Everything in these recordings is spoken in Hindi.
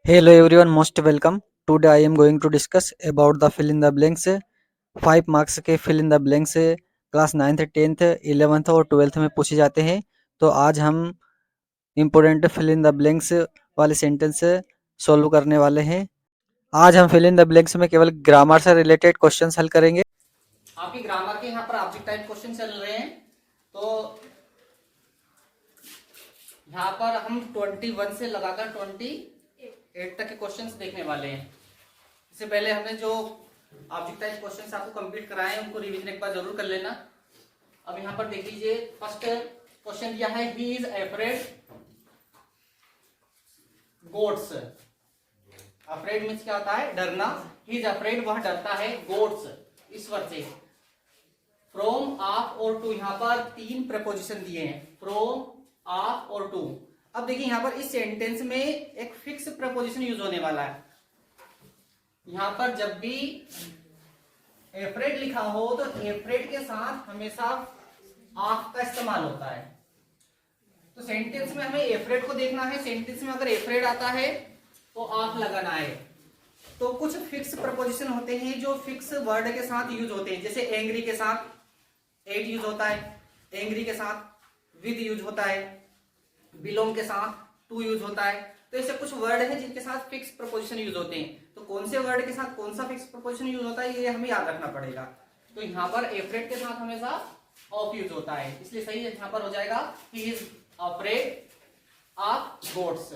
Hello everyone, most welcome. Today I am going to discuss about the fill in the blanks. 5 marks के fill in the blanks class 9th 10th 11th और 12th में पूछे जाते हैं। तो आज हम important fill in the blanks वाले सेंटेंस सॉल्व करने वाले हैं। आज हम फिल इन द ब्लैंक्स में केवल ग्रामर से रिलेटेड क्वेश्चंस हल करेंगे। आपकी ग्रामर के यहाँ पर ऑब्जेक्ट टाइप क्वेश्चन चल रहे हैं। तो यहाँ पर हम 21 से लगाकर 28 तक के क्वेश्चंस देखने वाले हैं। इससे पहले हमने जो ऑब्जेक्ट टाइप क्वेश्चंस आपको कंप्लीट कराए हैं उनको रिवीजन एक बार जरूर कर लेना। अब यहाँ पर देख लीजिए, फर्स्ट क्वेश्चन दिया है, ही is afraid goats. Afraid means क्या होता है? डरना। ही इज अफ्रेड, वह डरता है, गोट्स ईश्वर से। फ्रॉम, ऑफ और टू, यहाँ पर 3 प्रपोजिशन दिए हैं, फ्रॉम, ऑफ और टू। अब देखिए यहाँ पर इस सेंटेंस में एक फिक्स प्रपोजिशन यूज होने वाला है। यहाँ पर जब भी एफ्रेड लिखा हो तो एफ्रेड के साथ हमेशा ऑफ का इस्तेमाल होता है। तो सेंटेंस में हमें एफ्रेड को देखना है। सेंटेंस में अगर एफ्रेड आता है तो ऑफ लगाना है। तो कुछ फिक्स प्रपोजिशन होते हैं जो फिक्स वर्ड के साथ यूज होते हैं। जैसे एंग्री के साथ एट यूज होता है, एंग्री के साथ विद यूज होता है, बिलोंग के साथ टू यूज होता है। तो ऐसे कुछ वर्ड हैं जिनके साथ फिक्स प्रपोजिशन यूज होते हैं। तो कौन से वर्ड के साथ कौन सा फिक्स प्रपोजिशन यूज होता है ये हमें याद रखना पड़ेगा। तो यहाँ पर एफ्रेड के साथ हमेशा ऑफ यूज होता है, इसलिए सही यहाँ पर हो जाएगा, he is afraid of goats.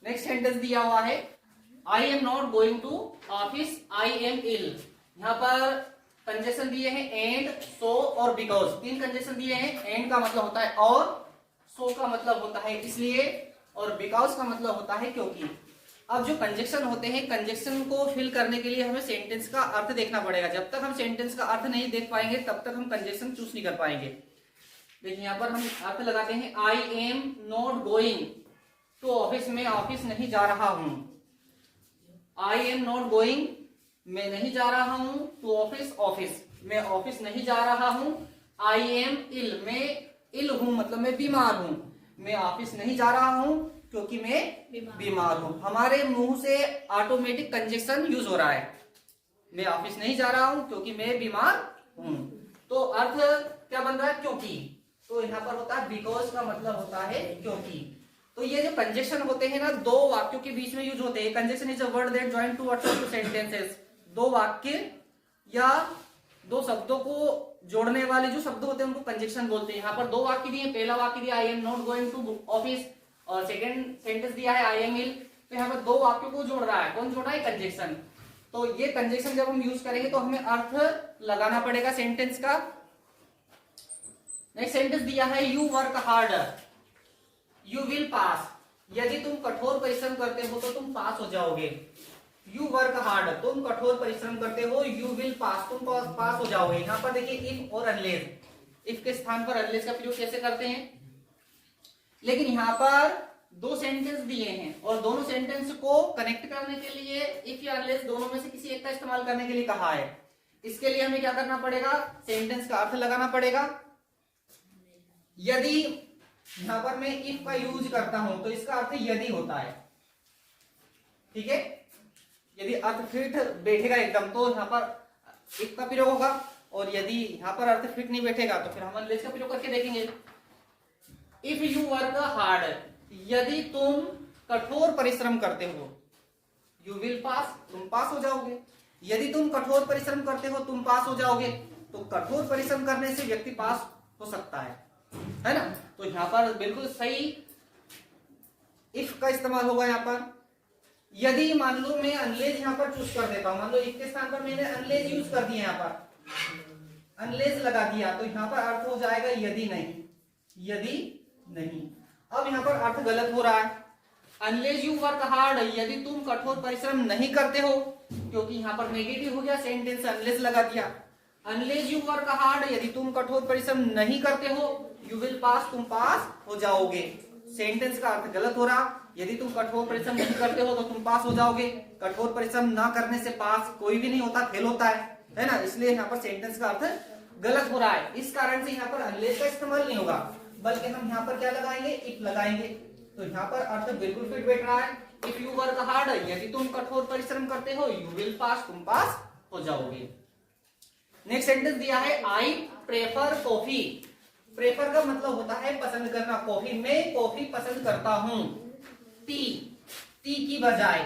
Next sentence दिया हुआ है, I am not going to office, I am ill. यहाँ पर कंजेशन दिए हैं एंड, सो और बिकॉज। 3 कंजेशन दिए हैं। एंड का मतलब होता है और, सो का मतलब होता है इसलिए, और बिकॉज का मतलब होता है क्योंकि। अब जो कंजक्शन होते हैं, कंजक्शन को फिल करने के लिए हमें सेंटेंस का अर्थ देखना पड़ेगा। जब तक हम सेंटेंस का अर्थ नहीं देख पाएंगे तब तक हम कंजक्शन चूज नहीं कर पाएंगे। देखिए यहाँ पर हम अर्थ लगाते हैं, I am not going to office, मैं ऑफिस नहीं जा रहा हूं। आई एम नॉट गोइंग, मैं नहीं जा रहा हूं, टू ऑफिस, ऑफिस, मैं ऑफिस नहीं जा रहा हूं। आई एम इल, मैं इल हूं मतलब मैं बीमार हूं। मैं ऑफिस नहीं जा रहा हूं क्योंकि मैं बीमार हूं। हमारे मुंह से ऑटोमेटिक कंजक्शन यूज हो रहा है, मैं ऑफिस नहीं जा रहा हूं क्योंकि मैं बीमार हूं। तो अर्थ क्या बन रहा है? क्योंकि। तो यहाँ पर होता है बिकॉज का मतलब होता है क्योंकि। तो ये जो कंजक्शन होते हैं ना, 2 वाक्यों के बीच में यूज होते हैं। Conjunction is a word that join 2 words two sentences. 2 वाक्य या 2 शब्दों को जोड़ने वाले जो शब्द होते हैं उनको कंजक्शन बोलते हैं। यहाँ पर 2 वाक्य दिए। पहला वाक्य दिया I am not going to office, और सेकंड सेंटेंस दिया है आई एम इल। तो यहाँ पर 2 वाक्यों को जोड़ रहा है। कौन जोड़ रहा है? कंजक्शन। तो ये कंजक्शन जब हम यूज करेंगे तो हमें अर्थ लगाना पड़ेगा सेंटेंस का। नेक्स्ट सेंटेंस दिया है, you work harder, you will pass. यदि तुम कठोर परिश्रम करते हो तो तुम पास हो जाओगे। यू वर्क हार्ड, तुम कठोर परिश्रम करते हो, यू विल पास, तुम पास हो जाओगे। यहाँ पर देखिए इफ और अनलेस, इफ के स्थान पर अनलेस का प्रयोग कैसे करते हैं। लेकिन यहाँ पर 2 सेंटेंस दिए हैं और दोनों सेंटेंस को कनेक्ट करने के लिए इफ या अनलेस दोनों में से किसी एक का इस्तेमाल करने के लिए कहा है। इसके लिए हमें क्या करना पड़ेगा? सेंटेंस का अर्थ लगाना पड़ेगा। यदि यहाँ पर मैं इफ का यूज करता हूं तो इसका अर्थ यदि होता है, ठीक है। यदि अर्थ फिट बैठेगा एकदम तो यहाँ पर इफ का प्रयोग होगा, और यदि यहाँ पर अर्थ फिट नहीं बैठेगा तो फिर हम अनलेस का प्रयोग करके देखेंगे। इफ यू वर्क हार्ड, यदि तुम कठोर परिश्रम करते हो, यू विल पास, तुम पास हो जाओगे। यदि तुम कठोर परिश्रम करते हो तुम पास हो जाओगे। तो कठोर परिश्रम करने से व्यक्ति पास हो सकता है ना। तो यहाँ पर बिल्कुल सही इफ का इस्तेमाल होगा। यहाँ पर यदि मान लो मैं अनलेस यहाँ पर चूज कर देता हूं, मान लो इफ के स्थान पर मैंने अनलेस यूज कर दिया, यहाँ पर अनलेस लगा दिया, तो यहाँ पर अर्थ हो जाएगा यदि नहीं, यदि नहीं। अब यहाँ पर अर्थ गलत हो रहा है। अनलेस यू वर्क हार्ड, यदि तुम कठोर परिश्रम नहीं करते हो, क्योंकि यहाँ पर नेगेटिव हो गया, सेंटेंस अनलेस लगा दिया। अनलेस यू वर्क हार्ड, यदि तुम कठोर परिश्रम नहीं करते हो, यू विल पास, तुम पास हो जाओगे। सेंटेंस का अर्थ गलत हो रहा। यदि तुम कठोर परिश्रम नहीं करते हो तो तुम पास हो जाओगे। कठोर परिश्रम ना करने से पास कोई भी नहीं होता, फेल होता है ना। इसलिए यहाँ पर सेंटेंस का अर्थ गलत हो रहा है। इस कारण से यहाँ पर अनलेस का इस्तेमाल नहीं होगा, बल्कि हम यहाँ पर क्या लगाएंगे? इफ लगाएंगे। तो यहाँ पर अर्थ बिल्कुल फिट बैठ रहा है। इफ यू वर्क हार्ड, यदि तुम कठोर परिश्रम करते हो, यू विल पास, तुम पास हो जाओगे। नेक्स्ट सेंटेंस दिया है आई प्रेफर कॉफी। प्रेफर का मतलब होता है पसंद करना, कॉफी, मैं कॉफी पसंद करता हूं। टी, टी की बजाय,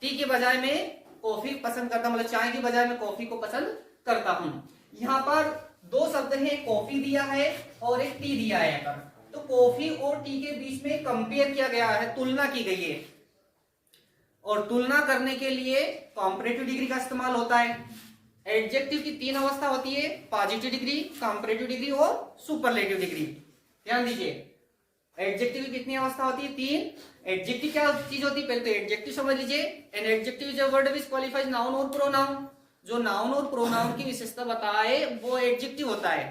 टी के बजाय मैं कॉफी पसंद करता हूं, मतलब चाय की बजाय मैं कॉफी को पसंद करता हूं। यहां पर दो शब्द है, कॉफी दिया है और एक टी दिया है। यहाँ पर तो कॉफी और टी के बीच में कंपेयर किया गया है, तुलना की गई है। और तुलना करने के लिए कॉम्परेटिव डिग्री का इस्तेमाल होता है। एडजेक्टिव की तीन अवस्था होती है, पॉजिटिव डिग्री, कंपैरेटिव डिग्री और सुपरलेटिव डिग्री। ध्यान दीजिए, एडजेक्टिव की कितनी अवस्था होती है? तीन। एडजेक्टिव क्या चीज होती है? पहले तो एडजेक्टिव समझ लीजिए। An adjective is a word which qualifies noun और प्रोनाउन। जो नाउन और प्रोनाउन की विशेषता बताए वो एडजेक्टिव होता है।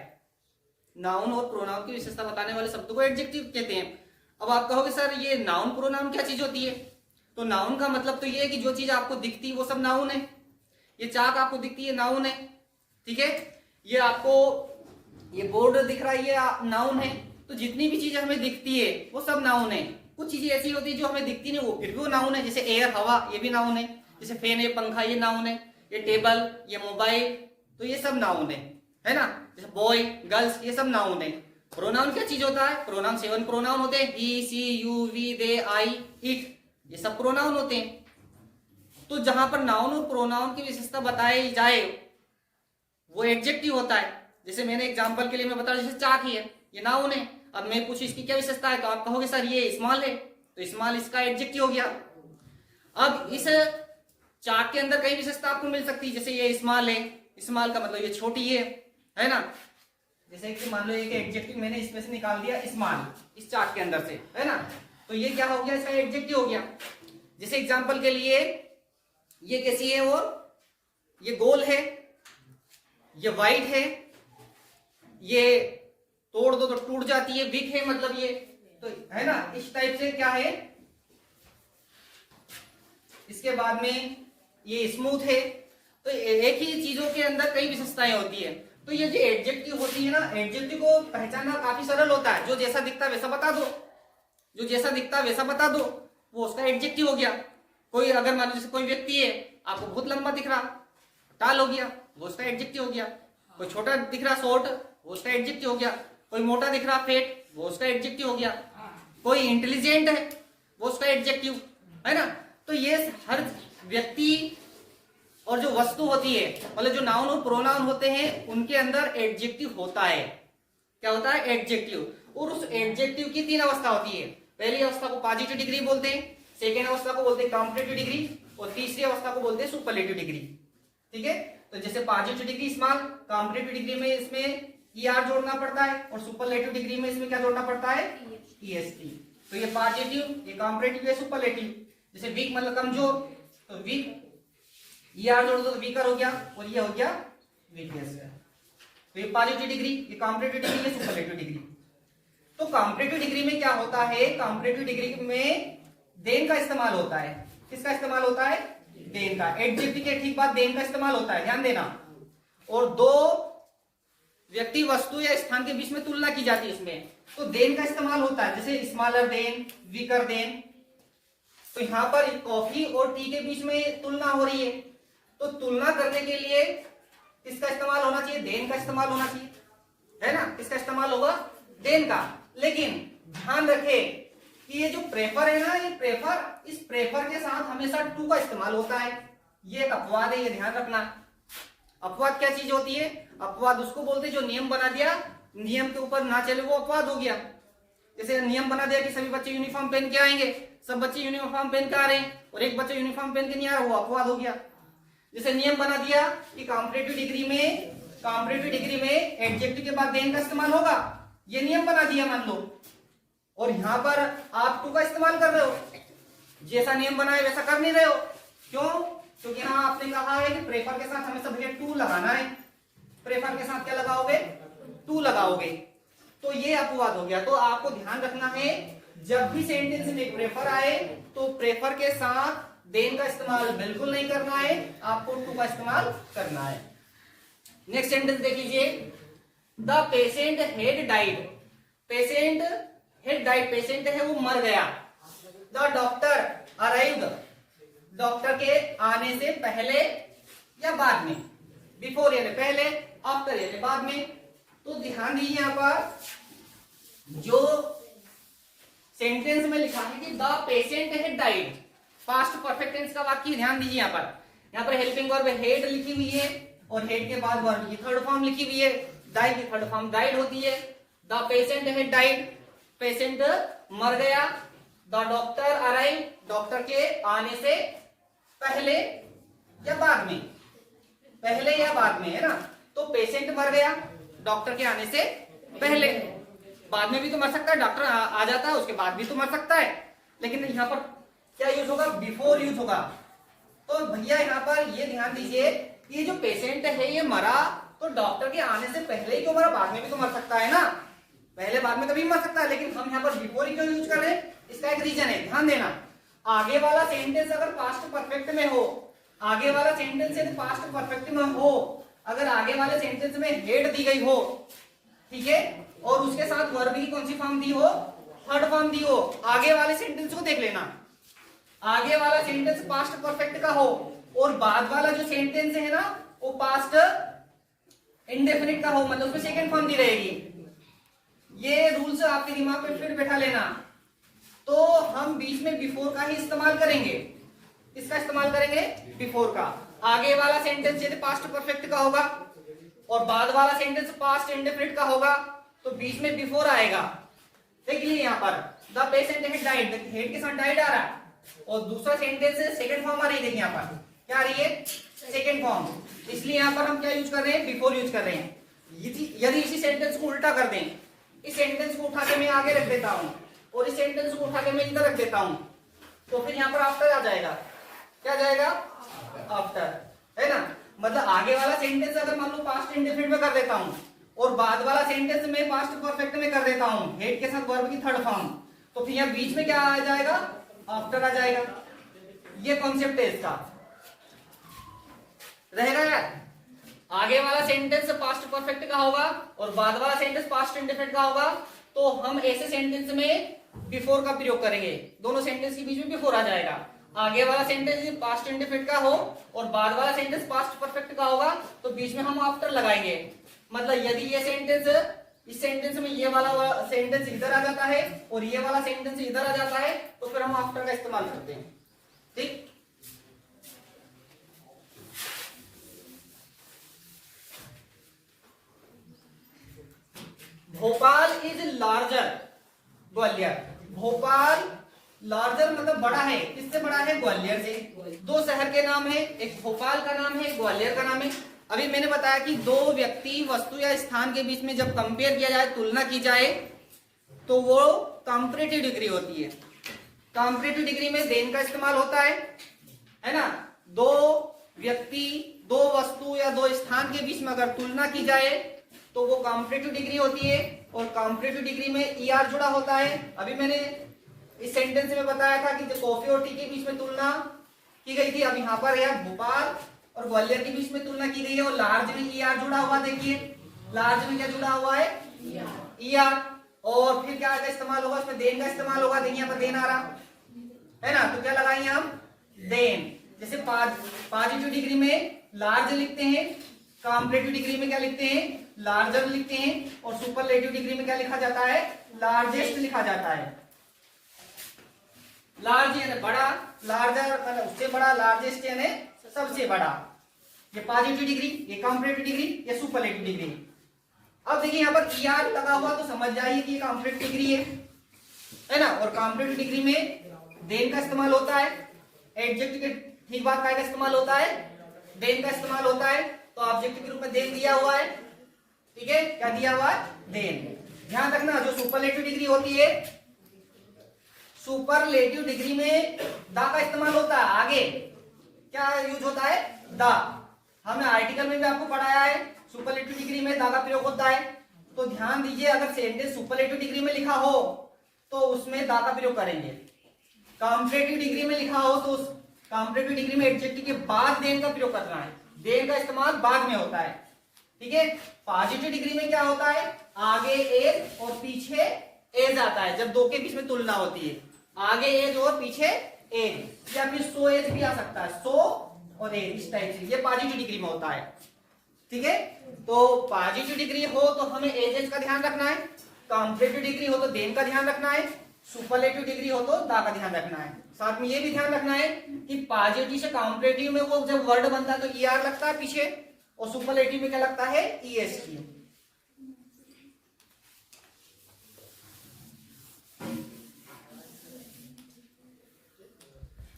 नाउन और प्रोनाउन की विशेषता बताने वाले शब्द को एडजेक्टिव कहते हैं। अब आप कहोगे सर ये नाउन प्रोनाउन क्या चीज होती है? तो नाउन का मतलब तो ये है कि जो चीज आपको दिखती है वो सब नाउन है। ये चाक आपको दिखती है, नाउन है, ठीक है। ये आपको ये बोर्ड दिख रहा है, ये नाउन है। तो जितनी भी चीजें हमें दिखती है वो सब नाउन है। कुछ चीजें ऐसी होती है जो हमें दिखती नहीं, वो फिर भी वो नाउन है। जैसे एयर, हवा, ये भी नाउन है। जैसे फैन है, पंखा, ये नाउन है। ये टेबल, ये मोबाइल, तो ये सब नाउन है ना। जैसे बॉय, गर्ल्स, ये सब नाउन है। प्रोनाउन क्या चीज होता है? प्रोनाउन 7 प्रोनाउन होते हैं, he, she, you, we, they, I, it, ये सब प्रोनाउन होते हैं। तो जहां पर नाउन और प्रोनाउन की विशेषता बताई जाए वो एडजेक्टिव होता है। जैसे मैंने एग्जांपल के लिए मैं बता, जैसे चाक ही है, ये नाउन है। अब मैं पूछूं इसकी क्या विशेषता है, तो आप कहोगे सर ये स्मॉल है, तो स्मॉल इसका एडजेक्टिव हो गया। अब इस चाक के अंदर कई विशेषता आपको मिल सकती है। जैसे ये स्मॉल है, स्मॉल का मतलब ये छोटी है ना। जैसे कि मान लो एक एडजेक्टिव मैंने इसमें से निकाल दिया, स्मॉल, इस चाक के अंदर से, है ना। तो ये क्या हो गया? इसका एडजेक्टिव हो गया। जैसे एग्जांपल के लिए ये कैसी है, और ये गोल है, ये वाइट है, ये तोड़ दो तो टूट जाती है, वीक है, मतलब ये तो है ना। इस टाइप से क्या है। इसके बाद में ये स्मूथ है। तो एक ही चीजों के अंदर कई विशेषताएं होती है। तो ये जो एडजेक्टिव होती है ना, एडजेक्टिव को पहचानना काफी सरल होता है। जो जैसा दिखता है वैसा बता दो, जो जैसा दिखता है वैसा बता दो, वो उसका एडजेक्टिव हो गया। कोई अगर मान लो जैसे कोई व्यक्ति है, आपको बहुत लंबा दिख रहा, टाल हो गया, वो उसका एडजेक्टिव हो गया। कोई छोटा दिख रहा, शॉर्ट, वो उसका एडजेक्टिव हो गया। कोई मोटा दिख रहा, फेट, वो उसका एडजेक्टिव हो गया। कोई इंटेलिजेंट है, वो उसका एडजेक्टिव है ना। तो ये हर व्यक्ति और जो वस्तु होती है, मतलब जो नाउन और प्रोनाउन होते हैं, उनके अंदर एडजेक्टिव होता है। क्या होता है? एडजेक्टिव। और उस एडजेक्टिव की तीन अवस्था होती है। पहली अवस्था को पॉजिटिव डिग्री बोलते हैं, सेकेंड अवस्था को बोलते हैं कंपैरेटिव डिग्री, और तीसरी अवस्था को बोलते हैं सुपरलेटिव डिग्री। ठीक है। तो जैसे positive degree small, comparative degree में इसमें ER जोड़ना पड़ता है, और सुपरलेटिव डिग्री में इसमें क्या जोड़ना पड़ता है? EST। तो ये पॉजिटिव, ये कंपैरेटिव, ये सुपरलेटिव। जैसे वीक मतलब कमजोर, तो वीक ER जोड़ दो तो वीकर हो गया, और ये हो गया वीकनेस। तो ये पॉजिटिव डिग्री, ये कंपैरेटिव डिग्री, ये सुपरलेटिव डिग्री। तो कंपैरेटिव डिग्री में क्या होता है? कंपैरेटिव डिग्री में देन का इस्तेमाल होता है। किसका इस्तेमाल होता है? देन का। एडजेक्टिव के ठीक बाद देन का इस्तेमाल होता है, ध्यान देना। और दो व्यक्ति, वस्तु या स्थान के बीच में तुलना की जाती है इसमें, तो देन का इस्तेमाल होता है। जैसे स्मॉलर देन, वीकर देन। तो यहां पर कॉफी और टी के बीच में तुलना हो रही है, तो तुलना करने के लिए किसका इस्तेमाल होना चाहिए? देन का इस्तेमाल होना चाहिए, है ना। किसका इस्तेमाल होगा? देन का। लेकिन ध्यान रखें कि ये जो प्रेफर है ना, ये प्रेफर, इस प्रेफर के साथ हमेशा टू का इस्तेमाल होता है। ये एक अपवाद है, ये ध्यान रखना। अपवाद क्या चीज होती है? अपवाद उसको बोलते हैं जो नियम बना दिया, नियम के ऊपर ना चले, वो अपवाद हो गया। जैसे नियम बना दिया कि सभी बच्चे यूनिफॉर्म पहन के आएंगे, सब बच्चे यूनिफॉर्म पहन के आ रहे हैं, और एक बच्चा यूनिफॉर्म पहन के नहीं आ रहा, वो अपवाद हो गया। जैसे नियम बना दिया कि कंपैरेटिव डिग्री में एडजेक्टिव के बाद देन का इस्तेमाल होगा, ये नियम बना दिया मान लो, और यहां पर आप टू का इस्तेमाल कर रहे हो। जैसा नियम बना है वैसा कर नहीं रहे हो। क्यों? क्योंकि यहां आपने कहा है कि प्रेफर के साथ हमेशा भैया टू लगाना है। प्रेफर के साथ क्या लगाओगे? टू लगाओगे। तो ये अपवाद हो गया। तो आपको ध्यान रखना है, जब भी सेंटेंस में प्रेफर आए तो प्रेफर के साथ देन का इस्तेमाल बिल्कुल नहीं करना है, आपको टू का इस्तेमाल करना है। नेक्स्ट सेंटेंस देख लीजिए, the patient had died. Patient had died, patient है वो मर गया। द डॉक्टर अराइव्ड, डॉक्टर के आने से पहले या बाद में, बिफोर यानी पहले, आफ्टर यानी बाद में। तो ध्यान दीजिए यहां पर जो सेंटेंस में लिखा है कि the patient had died, past perfect tense का वाक्य, ध्यान दीजिए यहाँ पर हेल्पिंग वर्ब हेड लिखी हुई है और हेड के बाद वर्ब की थर्ड फॉर्म लिखी हुई है, डाई की थर्ड फॉर्म डाइड होती है। The patient had died, patient मर गया। द डॉक्टर अराइव, डॉक्टर के आने से पहले या बाद में, पहले या बाद में, है ना। तो पेशेंट मर गया डॉक्टर के आने से पहले, बाद में भी तो मर सकता है, डॉक्टर आ जाता है उसके बाद भी तो मर सकता है, लेकिन यहाँ पर क्या यूज होगा, बिफोर यूज होगा। तो भैया यहाँ पर ये ध्यान दीजिए कि जो पेशेंट है ये मरा तो डॉक्टर के आने से पहले ही क्यों मरा, बाद में भी तो मर सकता है ना, पहले बाद में कभी मर सकता है, लेकिन हम यहाँ पर बिफोर ही क्यों यूज कर रहे हैं, इसका एक रीजन है, ध्यान देना। आगे वाला सेंटेंस अगर पास्ट परफेक्ट में हो, आगे वाला सेंटेंस यदि पास्ट परफेक्ट में हो, अगर आगे वाले सेंटेंस में हेड दी गई हो, ठीक है, और उसके साथ वर्ब की कौन सी फॉर्म दी हो, थर्ड फॉर्म दी हो, आगे वाले सेंटेंस को देख लेना, आगे वाला सेंटेंस पास्ट परफेक्ट का हो और बाद वाला जो सेंटेंस है ना वो पास्ट इंडेफिनिट का हो, मतलब उसमें सेकंड फॉर्म दी रहेगी। ये रूल्स आपके दिमाग में फिर बैठा लेना। तो हम बीच में बिफोर का ही इस्तेमाल करेंगे, इसका इस्तेमाल करेंगे बिफोर का। आगे वाला सेंटेंस यदि पास्ट परफेक्ट का होगा और बाद वाला सेंटेंस पास्ट इंडेफिनिट का होगा तो बीच में बिफोर आएगा। देख लीजिए यहाँ पर the patient had died, head के साथ डाइड आ रहा है और दूसरा सेंटेंस है सेकंड फॉर्म आ रही है, देखिए यहाँ पर क्या आ रही है, सेकंड फॉर्म, इसलिए यहाँ पर हम क्या यूज कर रहे हैं, बिफोर यूज कर रहे हैं। यदि इसी सेंटेंस को उल्टा कर दें, इस सेंटेंस को उठा के मैं आगे रख देता हूं और इस सेंटेंस को उठा के मैं इधर रख देता हूं, तो फिर यहाँ पर आफ्टर आ जाएगा, क्या जाएगा, आफ्टर, है ना। मतलब आगे वाला सेंटेंस अगर मान लो पास्ट इंडेफिनिट में कर देता हूं और बाद वाला सेंटेंस में पास्ट परफेक्ट में कर देता हूं, हेड के साथ वर्ब की थर्ड फॉर्म, तो फिर यहाँ बीच में क्या आ जाएगा, आफ्टर आ जाएगा। ये कॉन्सेप्ट है इसका, रहेगा यार। आगे वाला सेंटेंस पास्ट परफेक्ट का होगा और बाद वाला सेंटेंस पास्ट इंडेफिनिट का होगा, तो हम ऐसे सेंटेंस में बिफोर का प्रयोग करेंगे, दोनों सेंटेंस के बीच में बिफोर आ जाएगा। आगे वाला सेंटेंस पास्ट इंडेफिनिट का हो और बाद वाला सेंटेंस पास्ट परफेक्ट का होगा तो बीच में हम आफ्टर लगाएंगे। मतलब यदि ये सेंटेंस, इस सेंटेंस में ये वाला सेंटेंस इधर आ जाता है और ये वाला सेंटेंस इधर आ जाता है तो फिर हम आफ्टर का इस्तेमाल करते हैं, ठीक। Bhopal is larger Gwalior, Bhopal larger मतलब बड़ा है, किससे बड़ा है, ग्वालियर से। दो शहर के नाम है, एक भोपाल का नाम है, ग्वालियर का नाम है। अभी मैंने बताया कि दो व्यक्ति, वस्तु या स्थान के बीच में जब कंपेयर किया जाए, तुलना की जाए, तो वो कंपैरेटिव डिग्री होती है। कंपैरेटिव डिग्री में देन का इस्तेमाल होता है ना। दो व्यक्ति, दो वस्तु या दो स्थान के बीच में अगर तुलना की जाए तो वो कंपैरेटिव डिग्री होती है और कंपैरेटिव डिग्री में ईआर जुड़ा होता है। अभी मैंने इस सेंटेंस में बताया था कि जो कॉफी और टी के बीच में तुलना की गई थी, अब यहाँ पर है भोपाल और ग्वालियर के बीच में तुलना की गई है और लार्ज में ईआर जुड़ा हुआ, देखिए लार्ज में क्या जुड़ा हुआ है, ईआर। और फिर क्या का इस्तेमाल होगा, उसमें देन का इस्तेमाल होगा, देखिए यहाँ पर देन आ रहा है ना, तो क्या लगाएंगे हम, देन। जैसे पॉजिटिव डिग्री में लार्ज लिखते हैं, कंपैरेटिव डिग्री में क्या लिखते हैं, लार्जर लिखते हैं, और सुपरलेटिव डिग्री में क्या लिखा जाता है, लार्जेस्ट लिखा जाता है। लार्ज यानी बड़ा, लार्जर मतलब उससे बड़ा, लार्जेस्ट यानी सबसे बड़ा। ये पॉजिटिव डिग्री, ये कंपैरेटिव डिग्री, ये सुपरलेटिव डिग्री। अब देखिए यहाँ पर ईआर लगा हुआ तो समझ जाइए कि ये कंपैरेटिव डिग्री है ना। और कंपैरेटिव डिग्री में देन का इस्तेमाल होता है, एडजेक्टिव के ठीक बाद का इस्तेमाल होता है, देन का इस्तेमाल होता है। तो ऑब्जेक्टिव के रूप में देन दिया हुआ है, ठीक है, क्या दिया हुआ है, देन। ध्यान रखना जो सुपरलेटिव डिग्री होती है, सुपरलेटिव डिग्री में दा का इस्तेमाल होता है, आगे क्या यूज होता है, दा। हमने आर्टिकल में भी आपको पढ़ाया है सुपरलेटिव डिग्री में दा का प्रयोग होता है। तो ध्यान दीजिए अगर सेंटेंस सुपरलेटिव डिग्री में लिखा हो तो उसमें दा का प्रयोग करेंगे। कंपैरेटिव डिग्री में लिखा हो तो कंपैरेटिव डिग्री में एडजेक्टिव के बाद देन का प्रयोग करना है, देन का इस्तेमाल बाद में होता है, ठीक है। पॉजिटिव डिग्री में क्या होता है, आगे एज और पीछे एज आता है जब दो के बीच में तुलना होती है। आगे एज और पीछे एज, या फिर सो एज भी आ सकता है, सो और एज, इस टाइप से। ये पॉजिटिव डिग्री में होता है, ठीक है। तो पॉजिटिव डिग्री हो तो हमें एज का ध्यान रखना है, कॉम्परेटिव डिग्री हो तो देन का ध्यान रखना है, सुपरलेटिव डिग्री हो तो दा का ध्यान रखना है। साथ में ये भी ध्यान रखना है कि पॉजिटिव से कॉम्परेटिव में वो जब वर्ड बनता है तो ईआर लगता है पीछे, और सुपरलेटिव में क्या लगता है, ईएसटी।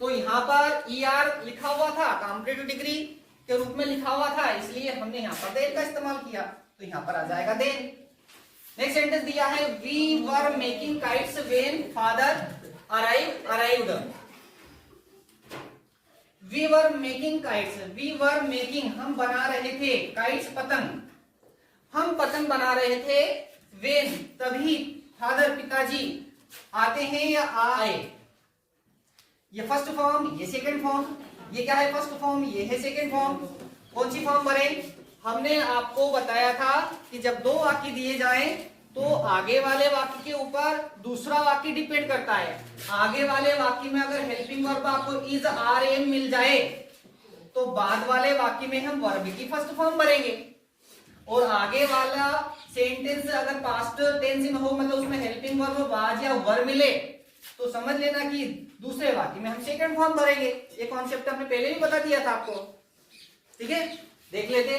तो यहां पर ईआर लिखा हुआ था, कॉम्परेटिव डिग्री के रूप में लिखा हुआ था, इसलिए हमने यहां पर देन का इस्तेमाल किया, तो यहां पर आ जाएगा देन। नेक्स्ट सेंटेंस दिया है, we were making kites when father arrived. We were making kites, we were making हम बना रहे थे, काइट्स पतंग, हम पतंग बना रहे थे, व्हेन तभी, फादर पिताजी आते हैं या आए। ये फर्स्ट फॉर्म, ये सेकंड फॉर्म, ये क्या है फर्स्ट फॉर्म, ये है सेकंड फॉर्म। कौन सी फॉर्म भरे, हमने आपको बताया था कि जब दो वाक्य दिए जाएं तो आगे वाले वाक्य के ऊपर दूसरा वाक्य डिपेंड करता है। आगे वाले वाक्य में अगर हेल्पिंग वर्ब आपको इज आर एम मिल जाए तो बाद वाले वाक्य में हम वर्ब की फर्स्ट फॉर्म भरेंगे, और आगे वाला सेंटेंस अगर पास्ट टेंस में हो, मतलब उसमें हेल्पिंग वर्ब वाज या वर मिले, तो समझ लेना कि दूसरे वाक्य में हम सेकंड फॉर्म भरेंगे। ये कॉन्सेप्ट हमने पहले भी बता दिया था आपको, ठीक है। देख लेते,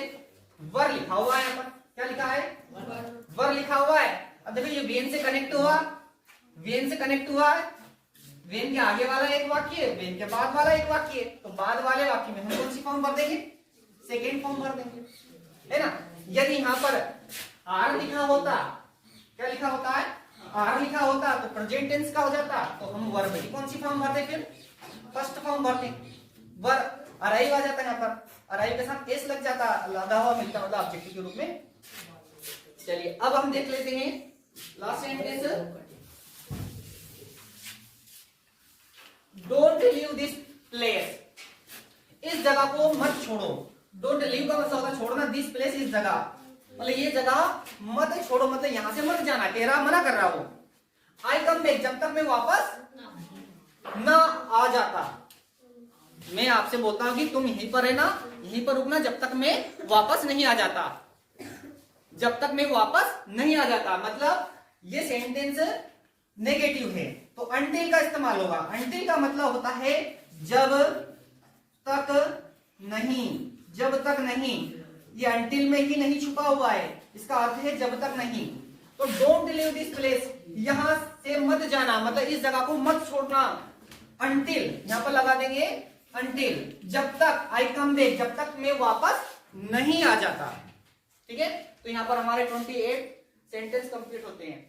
वर लिखा हुआ है यहाँ पर, क्या लिखा है, वर लिखा हुआ है। अब देखो ये वेन से कनेक्ट हुआ, वेन से कनेक्ट हुआ है, वेन के आगे वाला एक वाक्य है, वेन के बाद वाला एक वाक्य है, तो बाद वाले वाक्य में हम कौन सी फॉर्म भर देंगे, सेकेंड फॉर्म भर देंगे, है ना। यदि यहाँ पर आर लिखा होता, क्या लिखा होता है, आर लिखा होता तो प्रेजेंट टेंस का हो जाता, तो हम वर्ब की कौन सी फॉर्म भरते, फिर फर्स्ट फॉर्म भरते। वर अराइव आ जाता है, यहाँ पर अराइव के साथ एस लग जाता, लगा हुआ मिलता, मतलब ऑब्जेक्टिव के रूप में। चलिए अब हम देख लेते हैं last sentence, don't leave this place, इस जगह को मत छोड़ो। डोंट लीव का मतलब होता है छोड़ना, दिस प्लेस इस जगह, मतलब ये जगह मत छोड़ो, मतलब यहां से मत जाना, कह रहा, मना कर रहा हो। आई कम बैक, जब तक मैं वापस ना आ जाता। मैं आपसे बोलता हूं कि तुम यहीं पर रहना, यहीं पर रुकना जब तक मैं वापस नहीं आ जाता, जब तक मैं वापस नहीं आ जाता, मतलब ये सेंटेंस नेगेटिव है, तो अंटिल का इस्तेमाल होगा। अंटिल का मतलब होता है जब तक नहीं, जब तक नहीं, ये अंटिल में ही नहीं छुपा हुआ है, इसका अर्थ है जब तक नहीं। तो डोंट लीव दिस प्लेस, यहां से मत जाना, मतलब इस जगह को मत छोड़ना। अंटिल यहां पर लगा देंगे, अंटिल, जब तक, आई कम बैक, जब तक मैं वापस नहीं आ जाता, ठीक है। तो यहां पर हमारे 28 सेंटेंस कंप्लीट होते हैं।